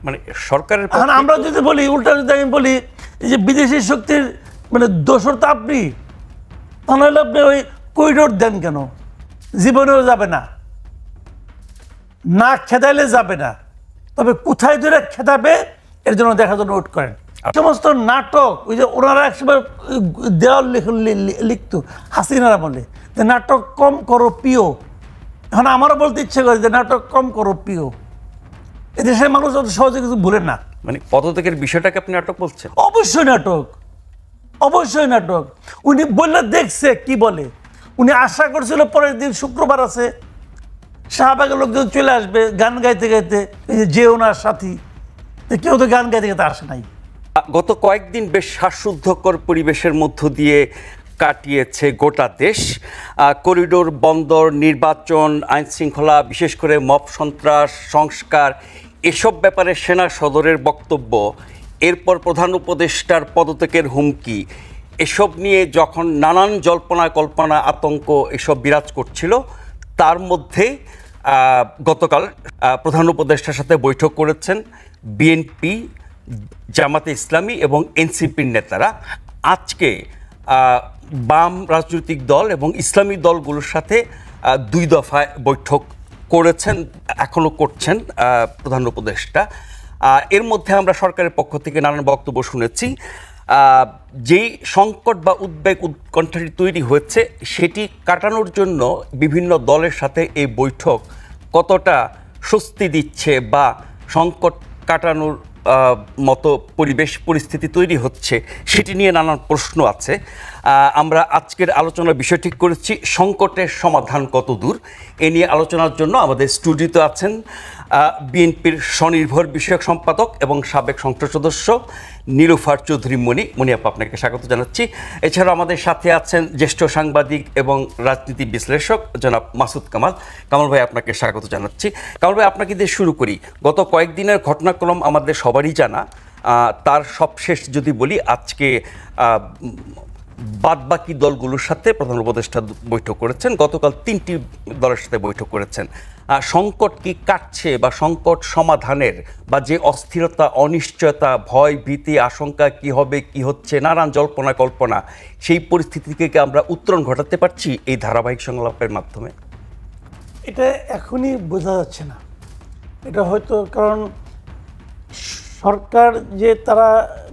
মানে সরকারের এখন আমরা যদি বলি উল্টা, যদি আমি বলি যে বিদেশি শক্তির মানে দোষর তো আপনি, তাহলে আপনি ওই করিডোর দেন কেন? জীবনেও যাবে না, না খেদাইলে যাবে না, তবে কোথায় ধরে খেদাবে এর জন্য দেখার জন্য ওয়েট করেন। সমস্ত নাটক ওই যে ওনারা একসময় দেওয়াল লিখতো হাসিনারা বলে যে নাটক কম করো প্রিয়। এখন আমারও বলতে ইচ্ছে করে যে নাটক কম করো প্রিয়। এদেশের মানুষ অত সহজে কিছু ভুলে না। মানে পদত্যাগের বিষয়টাকে আপনি নাটক বলছেন? অবশ্যই নাটক, অবশ্যই নাটক। উনি বললে দেখছে কি বলে, উনি আশা করছিল পরের দিন শুক্রবার আছে, শাহবাগের লোকজন চলে আসবে গান গাইতে গাইতে, যে ওনার সাথী, কেউ তো গান গাইতে গাইতে আসে নাই। গত কয়েকদিন বেশ শ্বাসরুদ্ধকর পরিবেশের মধ্য দিয়ে কাটিয়েছে গোটা দেশ। করিডোর, বন্দর, নির্বাচন, আইন শৃঙ্খলা, বিশেষ করে মব সন্ত্রাস, সংস্কার, এসব ব্যাপারে সেনা সদরের বক্তব্য, এরপর প্রধান উপদেষ্টার পদত্যাগের হুমকি, এসব নিয়ে যখন নানান জল্পনা কল্পনা, আতঙ্ক এসব বিরাজ করছিল, তার মধ্যে গতকাল প্রধান উপদেষ্টার সাথে বৈঠক করেছেন বিএনপি, জামাতে ইসলামী এবং এনসিপির নেতারা। আজকে বাম রাজনৈতিক দল এবং ইসলামী দলগুলোর সাথে 2 দফায় বৈঠক করেছেন, এখনও করছেন প্রধান উপদেষ্টা। এর মধ্যে আমরা সরকারের পক্ষ থেকে নানান বক্তব্য শুনেছি। যেই সংকট বা উদ্বেগ উৎকণ্ঠাটি তৈরি হয়েছে সেটি কাটানোর জন্য বিভিন্ন দলের সাথে এই বৈঠক কতটা স্বস্তি দিচ্ছে বা সংকট কাটানোর মতো পরিবেশ পরিস্থিতি তৈরি হচ্ছে সেটি নিয়ে নানান প্রশ্ন আছে। আমরা আজকের আলোচনার বিষয় ঠিক করেছি সংকটের সমাধান কত দূর। এ নিয়ে আলোচনার জন্য আমাদের স্টুডিওতে আছেন বিএনপির স্বনির্ভর বিষয়ক সম্পাদক এবং সাবেক সংসদ সদস্য নীলুফার চৌধুরী মনি। মনি আপা, আপনাকে স্বাগত জানাচ্ছি। এছাড়াও আমাদের সাথে আছেন জ্যেষ্ঠ সাংবাদিক এবং রাজনীতি বিশ্লেষক জনাব মাসুদ কামাল। কামাল ভাই, আপনাকে স্বাগত জানাচ্ছি। কামাল ভাই, আপনাকে দিয়ে শুরু করি। গত কয়েকদিনের ঘটনাক্রম আমাদের সবারই জানা। তার সবশেষ যদি বলি, আজকে বাদবাকি দলগুলোর সাথে প্রধান উপদেষ্টা বৈঠক করেছেন, গতকাল 3টি দলের সাথে বৈঠক করেছেন। সংকট কি কাটছে বা সংকট সমাধানের বা যে অস্থিরতা, অনিশ্চয়তা, ভয়, ভীতি, আশঙ্কা, কি হবে কি হচ্ছে, নানান জল্পনা কল্পনা, সেই পরিস্থিতি থেকে আমরা উত্তরণ ঘটাতে পারছি এই ধারাবাহিক সংলাপের মাধ্যমে? এটা এখনই বোঝা যাচ্ছে না। এটা হয়তো কারণ সরকার যে তারা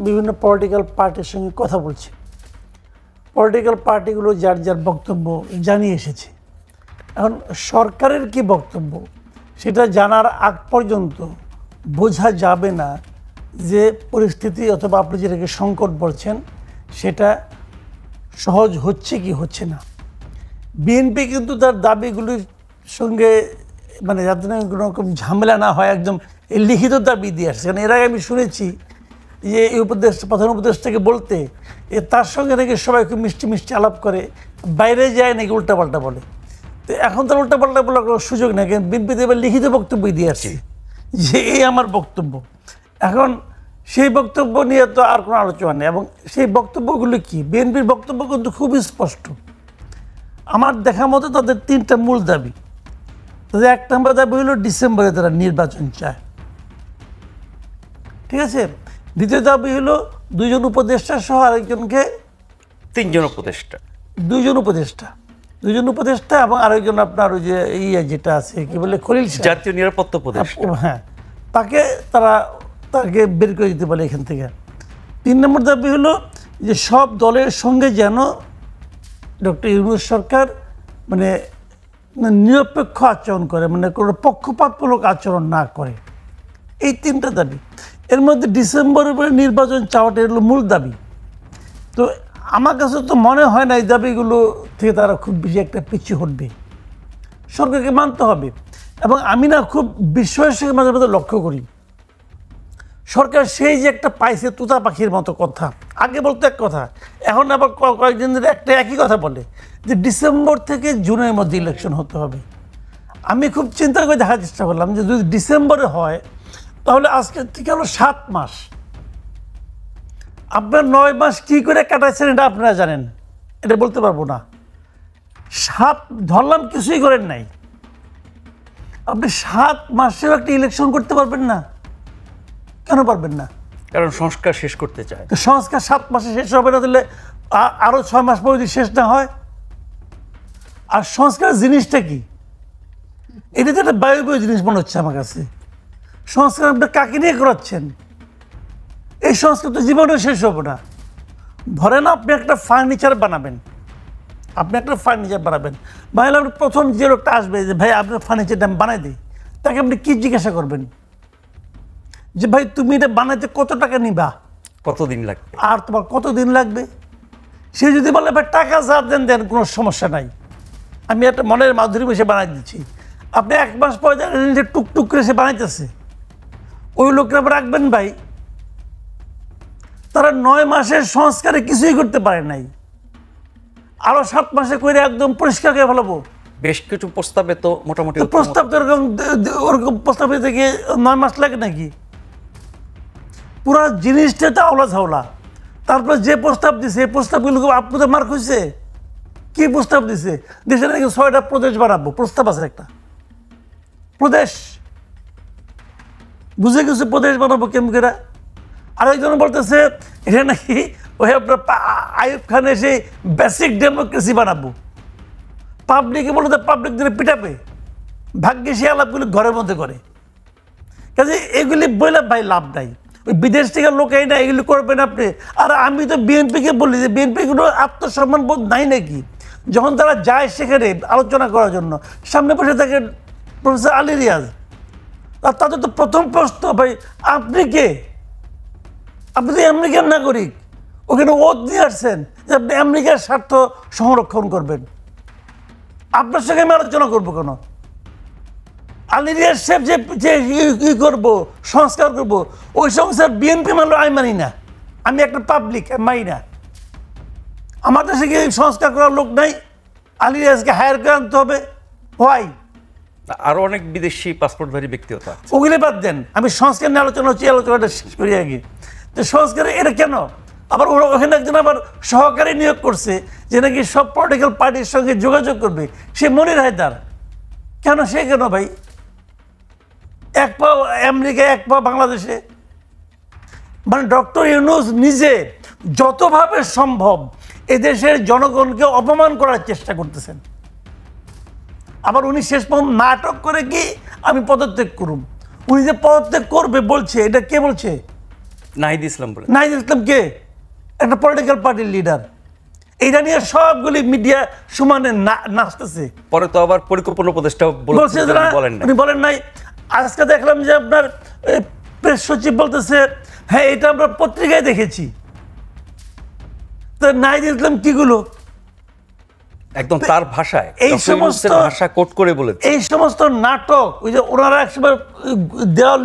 বিভিন্ন পলিটিক্যাল পার্টির সঙ্গে কথা বলছে, পলিটিক্যাল পার্টিগুলো যার যার বক্তব্য জানিয়ে এসেছে। এখন সরকারের কি বক্তব্য সেটা জানার আগ পর্যন্ত বোঝা যাবে না যে পরিস্থিতি অথবা আপনি যেটাকে সংকট বলছেন সেটা সহজ হচ্ছে কি হচ্ছে না। বিএনপি কিন্তু তার দাবিগুলির সঙ্গে মানে যাতে কোনো রকম ঝামেলা না হয় একদম এই লিখিত দাবি দিয়ে আসছে। কারণ এর আগে আমি শুনেছি যে এই প্রধান উপদেষ্টাকে বলতে তার সঙ্গে নাকি সবাই খুব মিষ্টি মিষ্টি আলাপ করে, বাইরে যায় নাকি উল্টাপাল্টা বলে। তো এখন তার উল্টাপাল্টা বলার কোনো সুযোগ নেই, কিন্তু বিএনপিতে এবার লিখিত বক্তব্য দিয়ে আসছে যে এই আমার বক্তব্য। এখন সেই বক্তব্য নিয়ে তো আর কোনো আলোচনা নেই। এবং সেই বক্তব্যগুলো কি, বিএনপির বক্তব্য কিন্তু খুবই স্পষ্ট। আমার দেখা মতো তাদের 3টা মূল দাবি। তাদের 1 নম্বর দাবি হলো ডিসেম্বরে তারা নির্বাচন চায়, ঠিক আছে। দ্বিতীয় দাবি হলো 2 জন উপদেষ্টা সহ আরেকজনকে, 3 জন উপদেষ্টা, 2 জন উপদেষ্টা এবং আরেকজন আপনার ওই যে যেটা আছে কি বলে খলিল জাতীয় নিরাপত্তা উপদেষ্টা, হ্যাঁ, তাকে বের করে দিতে বলে এখান থেকে। 3 নম্বর দাবি হলো যে সব দলের সঙ্গে যেন ডক্টর ইউনূস সরকার মানে নিরপেক্ষ আচরণ করে, মানে কোনো পক্ষপাতমূলক আচরণ না করে। এই 3টা দাবি। এর মধ্যে ডিসেম্বরের পরে নির্বাচন চাওয়াটা হলো মূল দাবি। তো আমার কাছে তো মনে হয় না এই দাবিগুলো থেকে তারা খুব বেশি একটা পিছু হটবে। সরকারকে মানতে হবে। এবং আমি না খুব বিস্ময়ের সঙ্গে মাঝে মাঝে লক্ষ্য করি, সরকার সেই যে একটা পাইছে তুতা পাখির মতো কথা, আগে বলতো এক কথা, এখন আবার কয়েকদিন ধরে একটা একই কথা বলে যে ডিসেম্বর থেকে জুনের মধ্যে ইলেকশন হতে হবে। আমি খুব চিন্তা করে দেখার চেষ্টা করলাম যে যদি ডিসেম্বরে হয় তাহলে আজকে থেকে হলো 7 মাস। আপনার 9 মাস কী করে কাটাচ্ছেন এটা আপনারা জানেন, এটা বলতে পারবো না। 7 ধরলাম কিছুই করেন নাই, আপনি 7 মাসেও একটা ইলেকশন করতে পারবেন না। কেন পারবেন না? কারণ সংস্কার শেষ করতে চায়। তো সংস্কার 7 মাসে শেষ হবে না, দিলে আরো 6 মাস পরে যদি শেষ না হয়। আর সংস্কার জিনিসটা কি? এটা তো একটা বায়ু জিনিস মনে হচ্ছে আমার কাছে। সংস্কার আপনি কাকে নিয়ে করাচ্ছেন? এই সংস্কার তো জীবনে শেষ হবে না। ধরেন আপনি একটা ফার্নিচার বানাবেন, বানালে আপনি প্রথম যে লোকটা আসবে যে ভাই আপনার ফার্নিচারটা আমি বানাই দিই, তাকে আপনি কি জিজ্ঞাসা করবেন? যে ভাই তুমি এটা বানাইতে কত টাকা নিবা, কতদিন লাগবে, আর তোমার কতদিন লাগবে? সে যদি বলে ভাই টাকা যা দেন দেন, কোনো সমস্যা নাই, আমি একটা মনের মাধুরী বসে বানাই দিচ্ছি, আপনি 1 মাস পরে জানেন যে টুকটুক করে সে বানাইতেছে, ওই লোকটা রাখবেন ভাই? তারা 9 মাসের সংস্কারে কিছুই করতে পারে নাই, আরো 7 মাসে করে একদম পরিষ্কার করে ফেলাবো। বেশ কিছু প্রস্তাবে তো মোটামুটি প্রস্তাব তো ওরকম প্রস্তাব থেকে 9 মাস লাগে নাকি? পুরা জিনিসটা তো আওলা ঝাওলা। তারপর যে প্রস্তাব দিছে এই প্রস্তাবগুলো আপনাদের মার্ক হয়েছে। কি প্রস্তাব দিছে? দেশে নাকি 6টা প্রদেশ বানাবো, প্রস্তাব আছে একটা প্রদেশ। বুঝে গেছে প্রদেশ বানাবো কেমকেরা। আরেকজন বলতেছে এটা নাকি ওই আপনার আইয়ুব খানের সেই বেসিক ডেমোক্রেসি বানাবো। পাবলিকে বলে তো পাবলিক দিনে পিটাবে, ভাগ্যে সে আলাপগুলি ঘরের মধ্যে করে। কাজে এগুলি বলে ভাই লাভ নাই, ওই বিদেশ থেকে লোক এই না এগুলি করবেন আপনি। আর আমি তো বিএনপিকে বলি যে বিএনপি কোনো আত্মসম্মান বোধ নাই নাকি? যখন তারা যায় সেখানে আলোচনা করার জন্য, সামনে বসে থাকে প্রফেসর আলী রিয়াজ, আর তাদের তো প্রথম প্রশ্ন ভাই আপনি কে? আপনি তো আমেরিকার নাগরিক, ওখানে ওত নিয়ে আসছেন যে আপনি আমেরিকার স্বার্থ সংরক্ষণ করবেন, আপনার সঙ্গে আমি আলোচনা করবো কেন? আলী রিয়াজ সাহেব যে ই করবো, সংস্কার করবো, ওই সংস্কার বিএনপি মানলো আমি মানি না, আমি একটা পাবলিক মানি না। আমার দেশে কি সংস্কার করার লোক নাই? আলী রিয়াজকে হায়ার করে আনতে হবে। হোয়াই? আরো অনেক বিদেশি পাসপোর্টধারী ব্যক্তিও তো আছে। ওগুলি বাদ দেন, আমি সংস্কার নিয়ে আলোচনা হচ্ছে, আলোচনাটা শেষ করি আগে। তো সংস্কারে এটা কেন? আবার ওরা ওখানে একজন আবার সহকারী নিয়োগ করছে যে নাকি সব পলিটিক্যাল পার্টির সঙ্গে যোগাযোগ করবে, সে মনির হায়দার। কেন সে কেন ভাই? 1 পা আমেরিকায় 1 পা বাংলাদেশে। মানে ডক্টর ইউনূস নিজে যতভাবে সম্ভব এদেশের জনগণকে অপমান করার চেষ্টা করতেছেন। আবার উনি শেষ পর্যন্ত নাটক করে কি আমি পদত্যাগ করুন। উনি যে পদত্যাগ করবে বলছে, এটা কে বলছে? নাহিদ ইসলাম বলে। নাহিদ ইসলাম কে? একটা পলিটিক্যাল পার্টির লিডার। এইটা নিয়ে সবগুলি মিডিয়া সমানে নাচতেছে। পরে তো আবার পরিকল্পনা উপদেষ্টা বলছে উনি বলেন নাই। আজকে দেখলাম যে আপনার প্রেস সচিব বলতেছে হ্যাঁ এটা আমরা পত্রিকায় দেখেছি। তো নাহিদ ইসলাম কিগুলো একদম তার ভাষায়, এই সমস্ত ভাষা কোট করে বলেছে। এই সমস্ত নাটক, ওই যে ওনারা একসময় দেওয়াল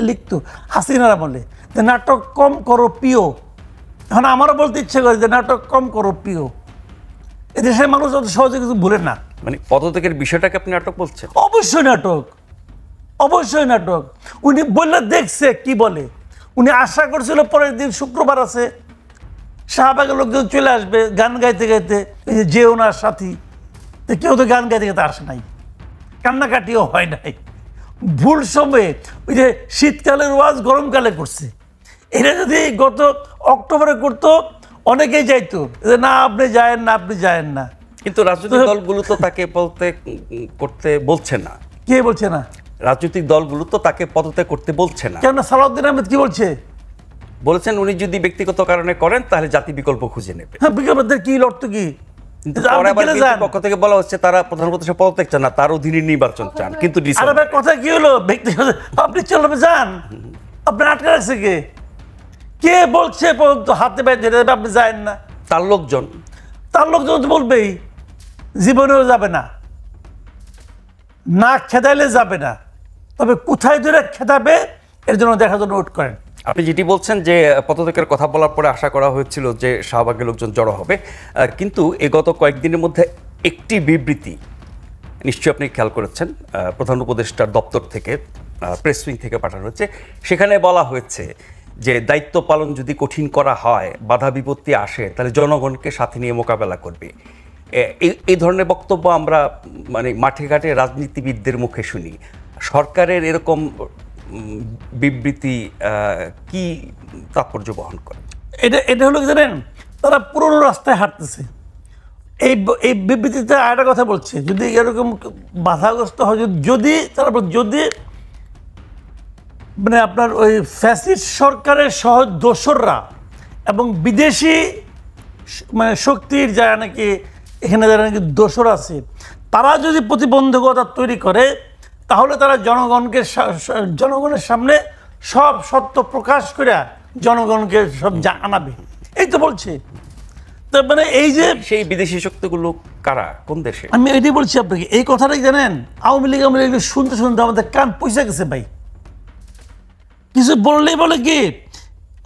লিখতো হাসিনারা বলে যে নাটক কম করো প্রিয়। এখন আমারও বলতে ইচ্ছে করে যে নাটক কম করো প্রিয়। এদেশের মানুষ অত সহজে কিছু ভুলে না। মানে পদত্যাগের বিষয়টাকে আপনি নাটক বলছেন? অবশ্যই নাটক, অবশ্যই নাটক। উনি বললে দেখছে কি বলে। উনি আশা করছিল পরের দিন শুক্রবার আছে, শাহবাগের লোকজন চলে আসবে গান গাইতে গাইতে, যে ওনার সাথী। তো কেউ তো গান গাইতে গাইতে আসে নাই, কান্নাকাটিও হয় নাই। ভুল সময়ে ওই যে শীতকালের ওয়াজ গরমকালে করছে। এটা যদি গত অক্টোবরে করতো অনেকেই যাইতো যে না আপনি যায়েন না, আপনি যায়েন না। কিন্তু রাজনৈতিক দলগুলো তো তাকে করতে বলছে না। কে বলছে না? রাজনৈতিক দলগুলো তো তাকে পদত্যাগ করতে বলছে না। কেন? সালাউদ্দিন আহমেদ কি বলছে? বলেছেন উনি যদি ব্যক্তিগত কারণে করেন তাহলে জাতি বিকল্প খুঁজে নেবে। হ্যাঁ, বিকল্পদের কি অর্থ কি? পক্ষ থেকে বলা হচ্ছে তারা প্রধান উপদেষ্টা পদত্যাগ চান না, তার অধীনে নির্বাচন চান। কিন্তু কথা কি হলো? ব্যক্তিগত আপনি চলবে যান, আপনি আটকে রাখছে কে? কে বলছে হাতে বাইরে আপনি যায়েন না? তার লোকজন। তার লোকজন তো বলবেই, জীবনেও যাবে না, না খেদাইলে যাবে না। তবে কোথায় ধরে খেদাবে এর জন্য দেখার জন্য ওয়েট করেন। আপনি যেটি বলছেন যে পদত্যাগের কথা বলার পরে আশা করা হয়েছিল যে শাহবাগের লোকজন জড়ো হবে, কিন্তু গত কয়েকদিনের মধ্যে একটি বিবৃতি নিশ্চয়ই আপনি খেয়াল করেছেন, প্রধান উপদেষ্টার দপ্তর থেকে, প্রেস উইং থেকে পাঠানো হয়েছে। সেখানে বলা হয়েছে যে দায়িত্ব পালন যদি কঠিন করা হয়, বাধা বিপত্তি আসে, তাহলে জনগণকে সাথে নিয়ে মোকাবেলা করবে। এই ধরনের বক্তব্য আমরা মানে মাঠে ঘাটে রাজনীতিবিদদের মুখে শুনি। সরকারের এরকম বিবৃতি কি তাৎপর্য বহন করে? এটা হলো কি জানেন, তারা পুরনো রাস্তায় হাঁটতেছে। এই বিবৃতিতে আরেকটা কথা বলছে, যদি এরকম বাধাগ্রস্ত হয়, যদি তারা যদি মানে আপনার ওই ফ্যাসিস্ট সরকারের সহজ দোসররা এবং বিদেশি মানে শক্তির যারা নাকি এখানে যারা নাকি দোসর আছে, তারা যদি প্রতিবন্ধকতা তৈরি করে, তাহলে তারা জনগণের সামনে সব সত্য প্রকাশ করে জনগণকে সব জানাবে। এই তো বলছে। তার মানে এই যে সেই বিদেশি শক্তিগুলো কারা, কোন দেশে? আমি এটাই বলছি আপনাকে, এই কথাটাই জানেন, আওয়ামী লীগ শুনতে শুনতে আমাদের কান পয়সা গেছে ভাই। কিছু বললেই বলে কি,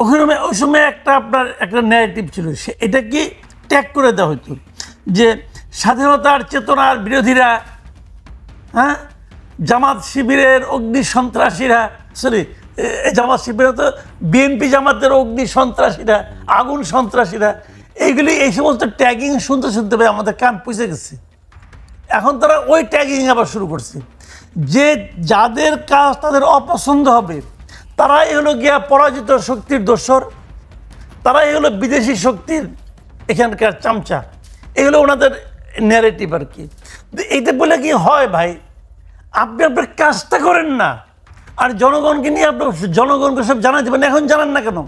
ওখানে ওই সময় একটা ন্যারেটিভ ছিল, এটা কি ট্যাগ করে দেওয়া হতো যে স্বাধীনতার চেতনার বিরোধীরা, হ্যাঁ, জামাত শিবিরের অগ্নি সন্ত্রাসীরা, জামাত শিবির তো বিএনপি জামাতের অগ্নি সন্ত্রাসীরা, আগুন সন্ত্রাসীরা, এইগুলি এই সমস্ত ট্যাগিং শুনতে শুনতে ভাই আমাদের কান পুষে গেছে। এখন তারা ওই ট্যাগিং আবার শুরু করছে, যে যাদের কাজ তাদের অপছন্দ হবে তারাই হলো গিয়া পরাজিত শক্তির দোসর, তারাই হলো বিদেশি শক্তির এখানকার চামচা। এগুলো ওনাদের ন্যারেটিভ আর কি। এইটা বলে কি হয় ভাই, আপনি আপনার কাজটা করেন না, আর জনগণকে নিয়ে আপনার জনগণকে সব জানাই দেবেন। এখন জানান না কেন?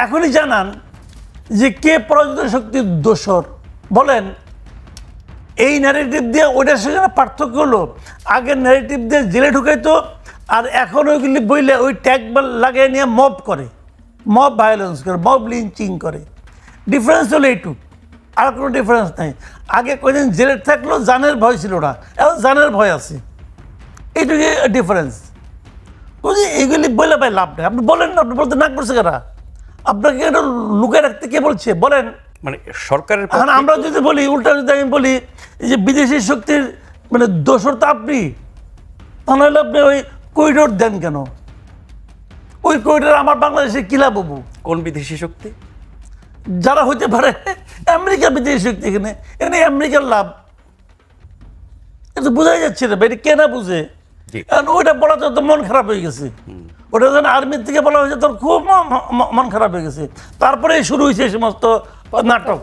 এখনই জানান যে কে পরাজিত শক্তির দোসর বলেন। এই ন্যারেটিভ দিয়ে ওইটার সঙ্গে পার্থক্য হলো, আগের ন্যারেটিভ দিয়ে জেলে ঢুকাইতো, আর এখন ওইগুলি বইলে ওই ট্যাগ লাগিয়ে নিয়ে মব করে, মব ভায়োলেন্স করে, মব লিঞ্চিং করে। ডিফারেন্স হলো এইটুকু, আর কোনো ডিফারেন্স নাই। আগে কয়েকদিন জেলে থাকলো, জানের ভয় ছিল না, এখন জানের ভয় আছে। এইটুকু ডিফারেন্স। এইগুলি বলে ভাই লাভ নেই। আপনি বলেন না, আপনি বলতে না করছে কারা? আপনাকে এটা লুকিয়ে রাখতে কে বলছে বলেন? মানে সরকারের এখন আমরা যদি বলি, উল্টা যদি আমি বলি যে বিদেশি শক্তির মানে দোসর তো আপনি, তাহলে আপনি ওই করিডোর দেন কেন? ওই করিডোর আমার বাংলাদেশে কি লাভ হবো? কোন বিদেশি শক্তি? যারা হইতে পারে আমেরিকার বিদেশি শক্তি, এখানে আমেরিকার লাভ। এটা বোঝাই যাচ্ছে না, এটা কে না বুঝে? কারণ ওইটা বলাতে তো মন খারাপ হয়ে গেছে। ওটা যখন আর্মির থেকে বলা হয়েছে তোর খুব মন খারাপ হয়ে গেছে, তারপরে শুরু হয়েছে এই সমস্ত নাটক।